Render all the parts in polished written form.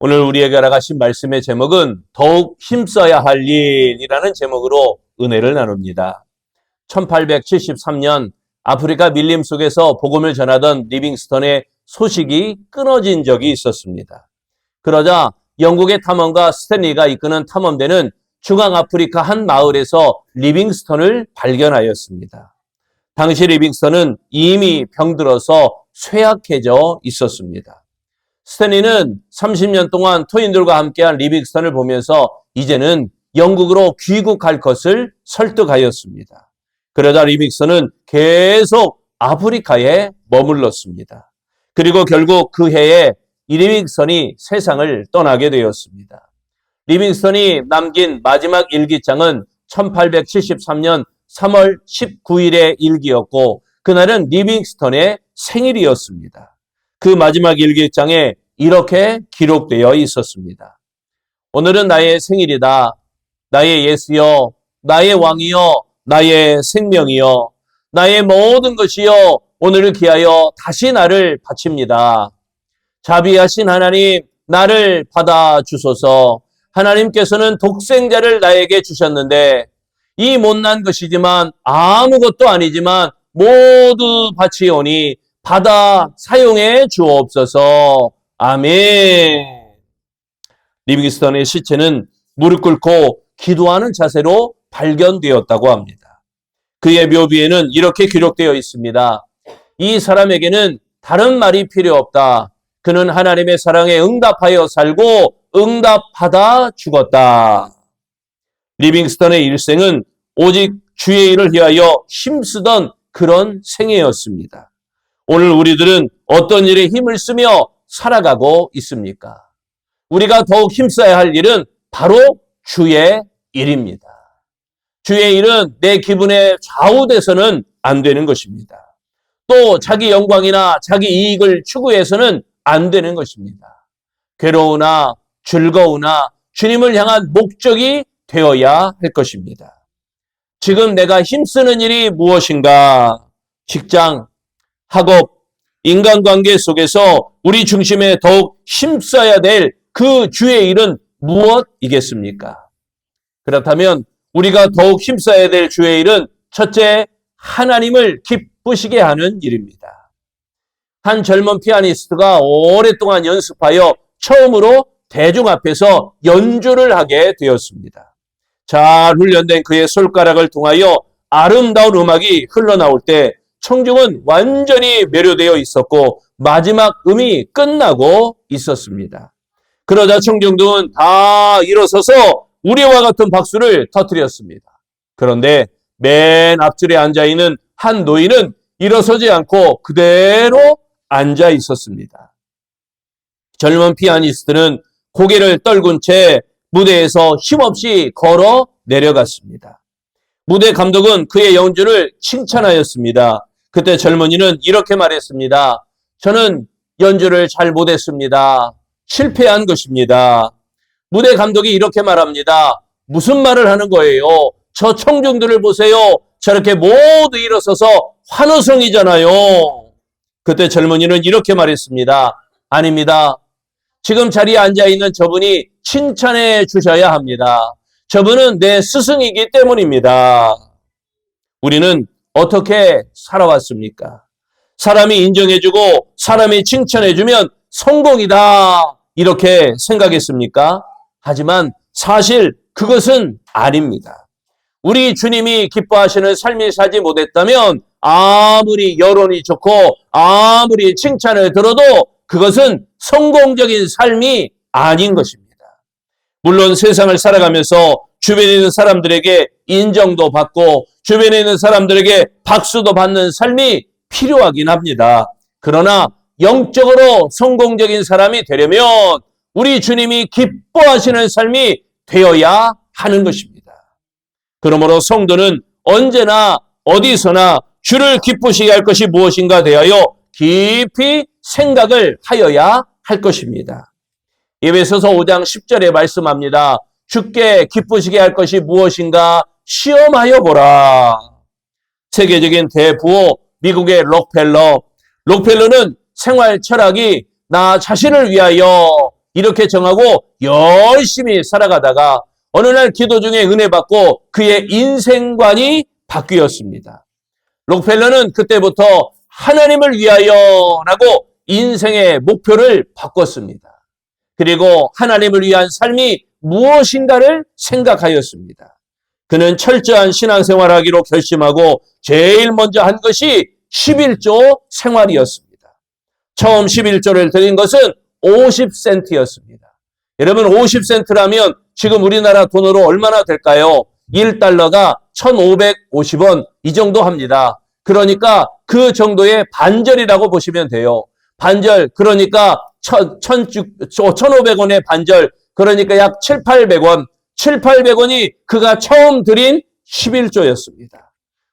오늘 우리에게 알아가신 말씀의 제목은 더욱 힘써야 할 일이라는 제목으로 은혜를 나눕니다. 1873년 아프리카 밀림 속에서 복음을 전하던 리빙스턴의 소식이 끊어진 적이 있었습니다. 그러자 영국의 탐험가 스탠리가 이끄는 탐험대는 중앙아프리카 한 마을에서 리빙스턴을 발견하였습니다. 당시 리빙스턴은 이미 병들어서 쇠약해져 있었습니다. 스탠리는 30년 동안 토인들과 함께한 리빙스턴을 보면서 이제는 영국으로 귀국할 것을 설득하였습니다. 그러자 리빙스턴은 계속 아프리카에 머물렀습니다. 그리고 결국 그 해에 이 리빙스턴이 세상을 떠나게 되었습니다. 리빙스턴이 남긴 마지막 일기장은 1873년 3월 19일의 일기였고 그날은 리빙스턴의 생일이었습니다. 그 마지막 일기장에 이렇게 기록되어 있었습니다. 오늘은 나의 생일이다. 나의 예수여, 나의 왕이여, 나의 생명이여, 나의 모든 것이여, 오늘을 기하여 다시 나를 바칩니다. 자비하신 하나님, 나를 받아주소서. 하나님께서는 독생자를 나에게 주셨는데 이 못난 것이지만 아무것도 아니지만 모두 바치오니 받아 사용해 주옵소서. 아멘. 리빙스턴의 시체는 무릎 꿇고 기도하는 자세로 발견되었다고 합니다. 그의 묘비에는 이렇게 기록되어 있습니다. 이 사람에게는 다른 말이 필요 없다. 그는 하나님의 사랑에 응답하여 살고 응답받아 죽었다. 리빙스턴의 일생은 오직 주의 일을 위하여 힘쓰던 그런 생애였습니다. 오늘 우리들은 어떤 일에 힘을 쓰며 살아가고 있습니까? 우리가 더욱 힘써야 할 일은 바로 주의 일입니다. 주의 일은 내 기분에 좌우돼서는 안 되는 것입니다. 또 자기 영광이나 자기 이익을 추구해서는 안 되는 것입니다. 괴로우나 즐거우나 주님을 향한 목적이 되어야 할 것입니다. 지금 내가 힘쓰는 일이 무엇인가? 직장, 학업, 인간관계 속에서 우리 중심에 더욱 힘써야 될 그 주의 일은 무엇이겠습니까? 그렇다면 우리가 더욱 힘써야 될 주의 일은 첫째, 하나님을 기쁘시게 하는 일입니다. 한 젊은 피아니스트가 오랫동안 연습하여 처음으로 대중 앞에서 연주를 하게 되었습니다. 잘 훈련된 그의 손가락을 통하여 아름다운 음악이 흘러나올 때 청중은 완전히 매료되어 있었고 마지막 음이 끝나고 있었습니다. 그러자 청중들은 다 일어서서 우리와 같은 박수를 터뜨렸습니다. 그런데 맨 앞줄에 앉아있는 한 노인은 일어서지 않고 그대로 앉아 있었습니다. 젊은 피아니스트는 고개를 떨군 채 무대에서 힘없이 걸어 내려갔습니다. 무대 감독은 그의 연주를 칭찬하였습니다. 그때 젊은이는 이렇게 말했습니다. 저는 연주를 잘 못했습니다. 실패한 것입니다. 무대 감독이 이렇게 말합니다. 무슨 말을 하는 거예요? 저 청중들을 보세요. 저렇게 모두 일어서서 환호성이잖아요. 그때 젊은이는 이렇게 말했습니다. 아닙니다. 지금 자리에 앉아있는 저분이 칭찬해 주셔야 합니다. 저분은 내 스승이기 때문입니다. 우리는 어떻게 살아왔습니까? 사람이 인정해주고 사람이 칭찬해주면 성공이다. 이렇게 생각했습니까? 하지만 사실 그것은 아닙니다. 우리 주님이 기뻐하시는 삶을 살지 못했다면 아무리 여론이 좋고 아무리 칭찬을 들어도 그것은 성공적인 삶이 아닌 것입니다. 물론 세상을 살아가면서 주변에 있는 사람들에게 인정도 받고 주변에 있는 사람들에게 박수도 받는 삶이 필요하긴 합니다. 그러나 영적으로 성공적인 사람이 되려면 우리 주님이 기뻐하시는 삶이 되어야 하는 것입니다. 그러므로 성도는 언제나 어디서나 주를 기쁘시게 할 것이 무엇인가 대하여 깊이 생각을 하여야 할 것입니다. 에베소서 5장 10절에 말씀합니다. 주께 기쁘시게 할 것이 무엇인가 시험하여 보라. 세계적인 대부호 미국의 록펠러는 생활 철학이 나 자신을 위하여 이렇게 정하고 열심히 살아가다가 어느 날 기도 중에 은혜 받고 그의 인생관이 바뀌었습니다. 록펠러는 그때부터 하나님을 위하여라고 인생의 목표를 바꿨습니다. 그리고 하나님을 위한 삶이 무엇인가를 생각하였습니다. 그는 철저한 신앙생활하기로 결심하고 제일 먼저 한 것이 11조 생활이었습니다. 처음 11조를 드린 것은 50센트였습니다. 여러분 50센트라면 지금 우리나라 돈으로 얼마나 될까요? 1달러가 1,550원 이 정도 합니다. 그러니까 그 정도의 반절이라고 보시면 돼요. 반절 그러니까 1,500원의 반절 그러니까 약 7,800원 7,800원이 그가 처음 드린 11조였습니다.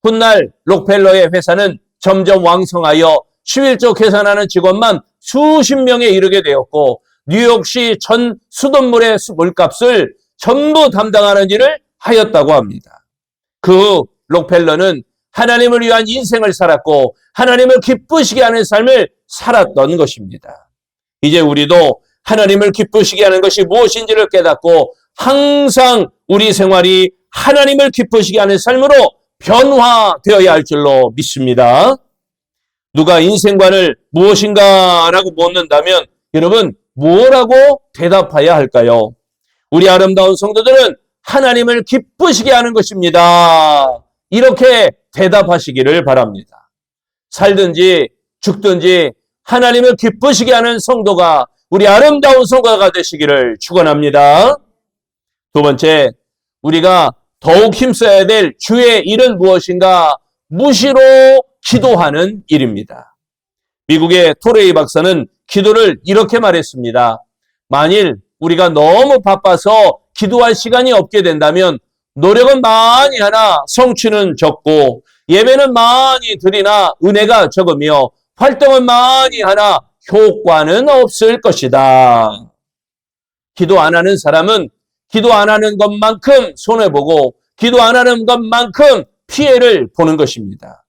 훗날 록펠러의 회사는 점점 왕성하여 11조 계산하는 직원만 수십 명에 이르게 되었고 뉴욕시 전 수돗물의 물값을 전부 담당하는 일을 하였다고 합니다. 그 록펠러는 하나님을 위한 인생을 살았고 하나님을 기쁘시게 하는 삶을 살았던 것입니다. 이제 우리도 하나님을 기쁘시게 하는 것이 무엇인지를 깨닫고 항상 우리 생활이 하나님을 기쁘시게 하는 삶으로 변화되어야 할 줄로 믿습니다. 누가 인생관을 무엇인가라고 묻는다면 여러분 뭐라고 대답해야 할까요? 우리 아름다운 성도들은 하나님을 기쁘시게 하는 것입니다. 이렇게 대답하시기를 바랍니다. 살든지 죽든지 하나님을 기쁘시게 하는 성도가 우리 아름다운 성도가 되시기를 축원합니다. 두 번째, 우리가 더욱 힘써야 될 주의 일은 무엇인가? 무시로 기도하는 일입니다. 미국의 토레이 박사는 기도를 이렇게 말했습니다. 만일 우리가 너무 바빠서 기도할 시간이 없게 된다면 노력은 많이 하나 성취는 적고 예배는 많이 드리나 은혜가 적으며 활동은 많이 하나 효과는 없을 것이다. 기도 안 하는 사람은 기도 안 하는 것만큼 손해보고 기도 안 하는 것만큼 피해를 보는 것입니다.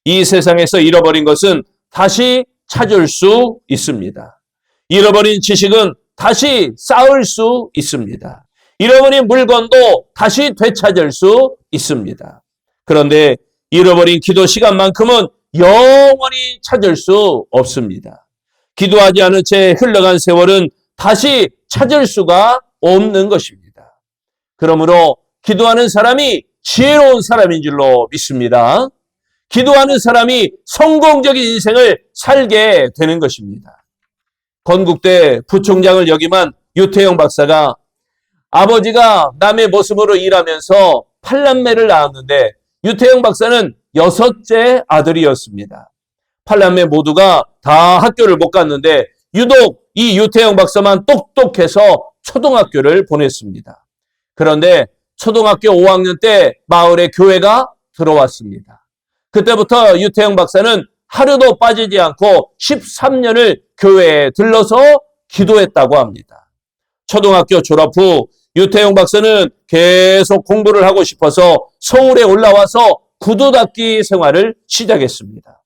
이 세상에서 잃어버린 것은 다시 찾을 수 있습니다. 잃어버린 지식은 다시 쌓을 수 있습니다. 잃어버린 물건도 다시 되찾을 수 있습니다. 그런데 잃어버린 기도 시간만큼은 영원히 찾을 수 없습니다. 기도하지 않은 채 흘러간 세월은 다시 찾을 수가 없는 것입니다. 그러므로 기도하는 사람이 지혜로운 사람인 줄로 믿습니다. 기도하는 사람이 성공적인 인생을 살게 되는 것입니다. 건국대 부총장을 역임한 유태영 박사가 아버지가 남의 모습으로 일하면서 8남매를 낳았는데 유태영 박사는 6째 아들이었습니다. 8남매 모두가 다 학교를 못 갔는데 유독 이 유태영 박사만 똑똑해서 초등학교를 보냈습니다. 그런데 초등학교 5학년 때 마을에 교회가 들어왔습니다. 그때부터 유태영 박사는 하루도 빠지지 않고 13년을 교회에 들러서 기도했다고 합니다. 초등학교 졸업 후 유태영 박사는 계속 공부를 하고 싶어서 서울에 올라와서 구두닦기 생활을 시작했습니다.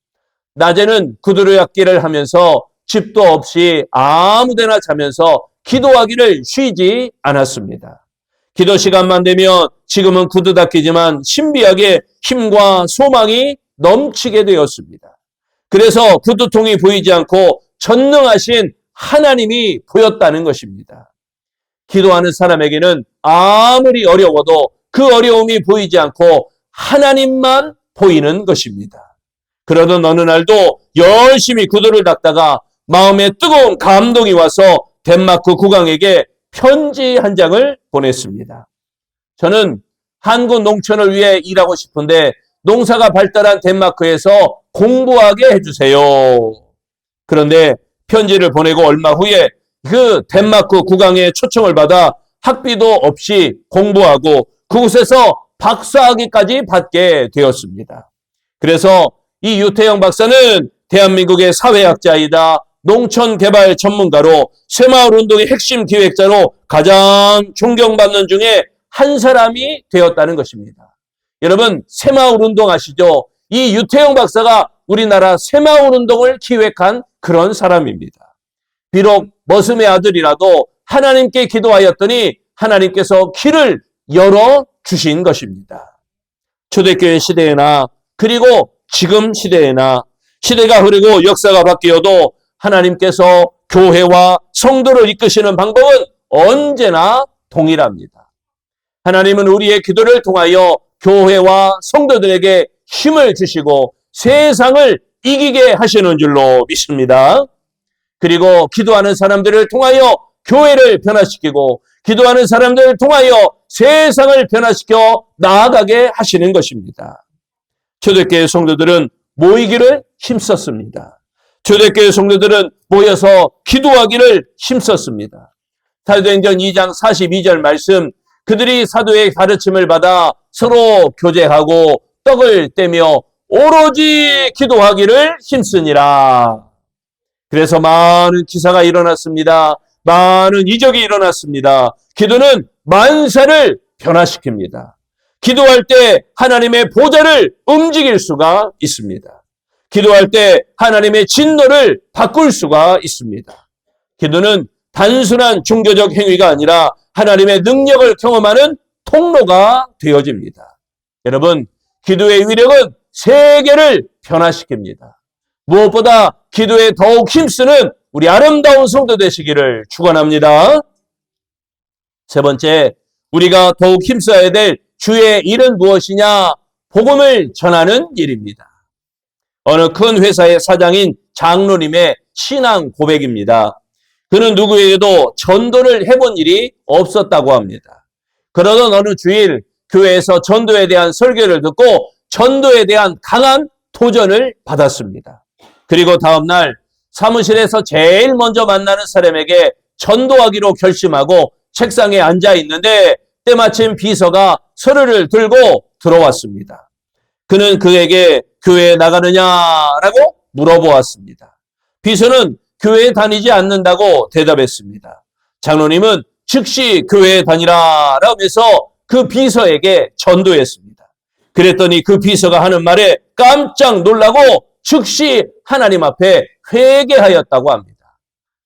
낮에는 구두닦기를 하면서 집도 없이 아무데나 자면서 기도하기를 쉬지 않았습니다. 기도 시간만 되면 지금은 구두닦이지만 신비하게 힘과 소망이 넘치게 되었습니다. 그래서 구두통이 보이지 않고 전능하신 하나님이 보였다는 것입니다. 기도하는 사람에게는 아무리 어려워도 그 어려움이 보이지 않고 하나님만 보이는 것입니다. 그러던 어느 날도 열심히 구두를 닦다가 마음에 뜨거운 감동이 와서 덴마크 국왕에게 편지 한 장을 보냈습니다. 저는 한국 농촌을 위해 일하고 싶은데 농사가 발달한 덴마크에서 공부하게 해주세요. 그런데 편지를 보내고 얼마 후에 그 덴마크 국왕의 초청을 받아 학비도 없이 공부하고 그곳에서 박사학위까지 받게 되었습니다. 그래서 이 유태영 박사는 대한민국의 사회학자이다. 농촌개발 전문가로 새마을운동의 핵심 기획자로 가장 존경받는 중에 한 사람이 되었다는 것입니다. 여러분 새마을운동 아시죠? 이 유태영 박사가 우리나라 새마을운동을 기획한 그런 사람입니다. 비록 머슴의 아들이라도 하나님께 기도하였더니 하나님께서 길을 열어주신 것입니다. 초대교회 시대에나 그리고 지금 시대에나 시대가 흐르고 역사가 바뀌어도 하나님께서 교회와 성도를 이끄시는 방법은 언제나 동일합니다. 하나님은 우리의 기도를 통하여 교회와 성도들에게 힘을 주시고 세상을 이기게 하시는 줄로 믿습니다. 그리고 기도하는 사람들을 통하여 교회를 변화시키고 기도하는 사람들을 통하여 세상을 변화시켜 나아가게 하시는 것입니다. 초대교회 성도들은 모이기를 힘썼습니다. 초대교회 성도들은 모여서 기도하기를 힘썼습니다. 사도행전 2장 42절 말씀, 그들이 사도의 가르침을 받아 서로 교제하고 떡을 떼며 오로지 기도하기를 힘쓰니라. 그래서 많은 기사가 일어났습니다. 많은 이적이 일어났습니다. 기도는 만사를 변화시킵니다. 기도할 때 하나님의 보좌를 움직일 수가 있습니다. 기도할 때 하나님의 진노를 바꿀 수가 있습니다. 기도는 단순한 종교적 행위가 아니라 하나님의 능력을 경험하는 통로가 되어집니다. 여러분, 기도의 위력은 세계를 변화시킵니다. 무엇보다 기도에 더욱 힘쓰는 우리 아름다운 성도 되시기를 축원합니다. 세 번째, 우리가 더욱 힘써야 될 주의 일은 무엇이냐? 복음을 전하는 일입니다. 어느 큰 회사의 사장인 장로님의 신앙 고백입니다. 그는 누구에게도 전도를 해본 일이 없었다고 합니다. 그러던 어느 주일 교회에서 전도에 대한 설교를 듣고 전도에 대한 강한 도전을 받았습니다. 그리고 다음날 사무실에서 제일 먼저 만나는 사람에게 전도하기로 결심하고 책상에 앉아 있는데 때마침 비서가 서류를 들고 들어왔습니다. 그는 그에게 교회에 나가느냐라고 물어보았습니다. 비서는 교회에 다니지 않는다고 대답했습니다. 장로님은 즉시 교회에 다니라 라면서 그 비서에게 전도했습니다. 그랬더니 그 비서가 하는 말에 깜짝 놀라고 즉시 하나님 앞에 회개하였다고 합니다.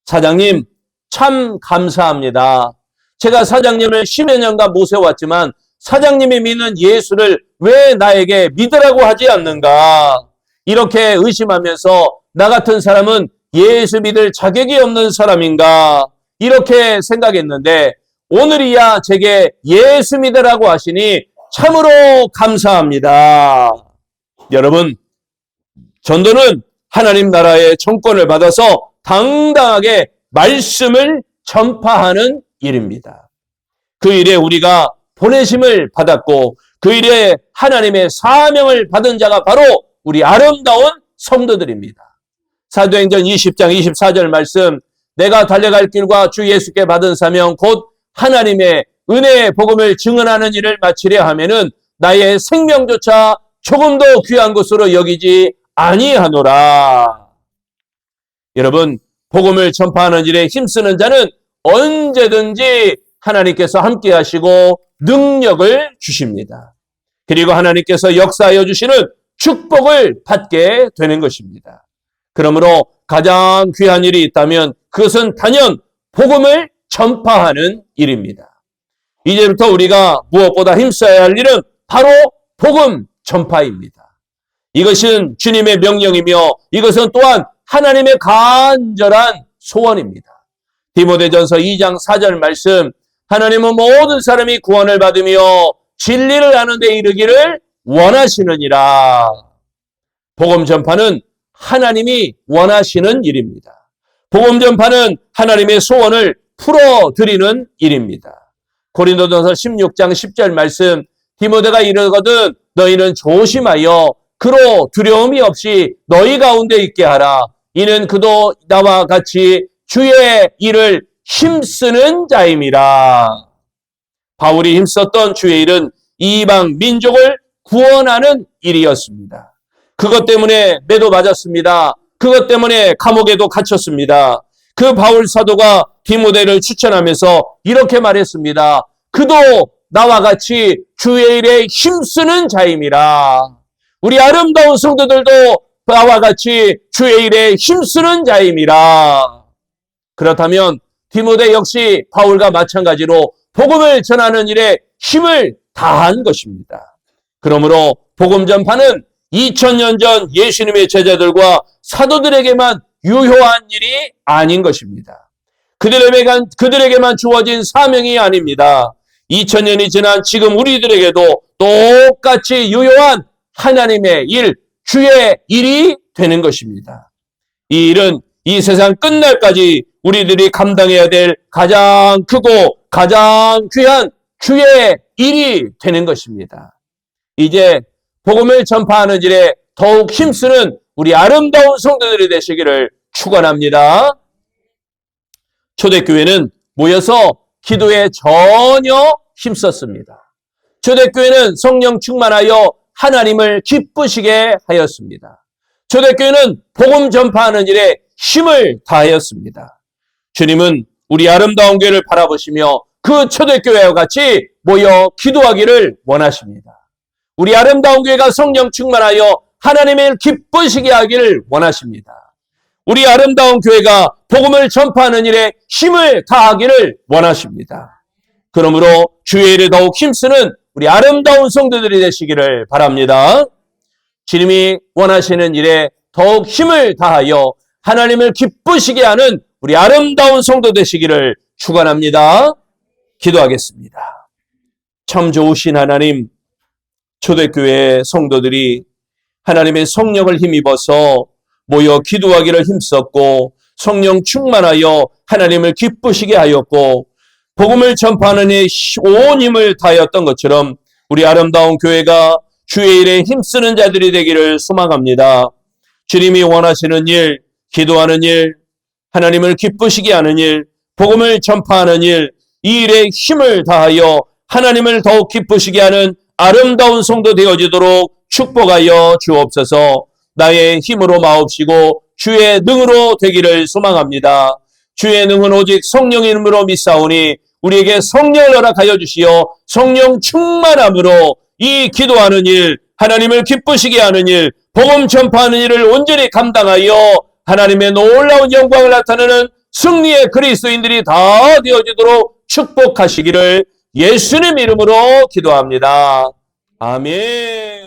사장님, 참 감사합니다. 제가 사장님을 10여 년간 모셔왔지만 사장님이 믿는 예수를 왜 나에게 믿으라고 하지 않는가? 이렇게 의심하면서 나 같은 사람은 예수 믿을 자격이 없는 사람인가? 이렇게 생각했는데 오늘이야 제게 예수 믿으라고 하시니 참으로 감사합니다. 여러분, 전도는 하나님 나라의 정권을 받아서 당당하게 말씀을 전파하는 일입니다. 그 일에 우리가 보내심을 받았고 그 일에 하나님의 사명을 받은 자가 바로 우리 아름다운 성도들입니다. 사도행전 20장 24절 말씀, 내가 달려갈 길과 주 예수께 받은 사명 곧 하나님의 은혜의 복음을 증언하는 일을 마치려 하면은 나의 생명조차 조금도 귀한 것으로 여기지 아니하노라. 여러분, 복음을 전파하는 일에 힘쓰는 자는 언제든지 하나님께서 함께 하시고 능력을 주십니다. 그리고 하나님께서 역사하여 주시는 축복을 받게 되는 것입니다. 그러므로 가장 귀한 일이 있다면 그것은 단연 복음을 전파하는 일입니다. 이제부터 우리가 무엇보다 힘써야 할 일은 바로 복음 전파입니다. 이것은 주님의 명령이며 이것은 또한 하나님의 간절한 소원입니다. 디모데전서 2장 4절 말씀, 하나님은 모든 사람이 구원을 받으며 진리를 아는 데 이르기를 원하시느니라. 복음 전파는 하나님이 원하시는 일입니다. 복음 전파는 하나님의 소원을 풀어드리는 일입니다. 고린도전서 16장 10절 말씀, 디모데가 이르거든 너희는 조심하여 그로 두려움이 없이 너희 가운데 있게 하라. 이는 그도 나와 같이 주의 일을 힘쓰는 자임이라. 바울이 힘썼던 주의 일은 이방 민족을 구원하는 일이었습니다. 그것 때문에 매도 맞았습니다. 그것 때문에 감옥에도 갇혔습니다. 그 바울 사도가 디모데를 추천하면서 이렇게 말했습니다. 그도 나와 같이 주의 일에 힘쓰는 자임이라. 우리 아름다운 성도들도 나와 같이 주의 일에 힘쓰는 자임이라. 그렇다면 디모데 역시 바울과 마찬가지로 복음을 전하는 일에 힘을 다한 것입니다. 그러므로 복음 전파는 2000년 전 예수님의 제자들과 사도들에게만 유효한 일이 아닌 것입니다. 그들에게만 주어진 사명이 아닙니다. 2000년이 지난 지금 우리들에게도 똑같이 유효한 하나님의 일, 주의 일이 되는 것입니다. 이 일은 이 세상 끝날까지 우리들이 감당해야 될 가장 크고 가장 귀한 주의 일이 되는 것입니다. 이제 복음을 전파하는 일에 더욱 힘쓰는 우리 아름다운 성도들이 되시기를 축원합니다. 초대교회는 모여서 기도에 전혀 힘썼습니다. 초대교회는 성령 충만하여 하나님을 기쁘시게 하였습니다. 초대교회는 복음 전파하는 일에 힘을 다하였습니다. 주님은 우리 아름다운 교회를 바라보시며 그 초대교회와 같이 모여 기도하기를 원하십니다. 우리 아름다운 교회가 성령 충만하여 하나님을 기쁘시게 하기를 원하십니다. 우리 아름다운 교회가 복음을 전파하는 일에 힘을 다하기를 원하십니다. 그러므로 주의 일에 더욱 힘쓰는 우리 아름다운 성도들이 되시기를 바랍니다. 주님이 원하시는 일에 더욱 힘을 다하여 하나님을 기쁘시게 하는 우리 아름다운 성도 되시기를 축원합니다. 기도하겠습니다. 참 좋으신 하나님, 초대교회 성도들이 하나님의 성령을 힘입어서 모여 기도하기를 힘썼고 성령 충만하여 하나님을 기쁘시게 하였고 복음을 전파하는 데 온 힘을 다하였던 것처럼 우리 아름다운 교회가 주의 일에 힘쓰는 자들이 되기를 소망합니다. 주님이 원하시는 일, 기도하는 일, 하나님을 기쁘시게 하는 일, 복음을 전파하는 일, 이 일에 힘을 다하여 하나님을 더욱 기쁘시게 하는 아름다운 성도 되어지도록 축복하여 주옵소서. 나의 힘으로 마옵시고 주의 능으로 되기를 소망합니다. 주의 능은 오직 성령의 이름으로 믿사오니 우리에게 성령을 허락하여 주시어 성령 충만함으로 이 기도하는 일, 하나님을 기쁘시게 하는 일, 복음 전파하는 일을 온전히 감당하여 하나님의 놀라운 영광을 나타내는 승리의 그리스도인들이 다 되어지도록 축복하시기를 예수님 이름으로 기도합니다. 아멘.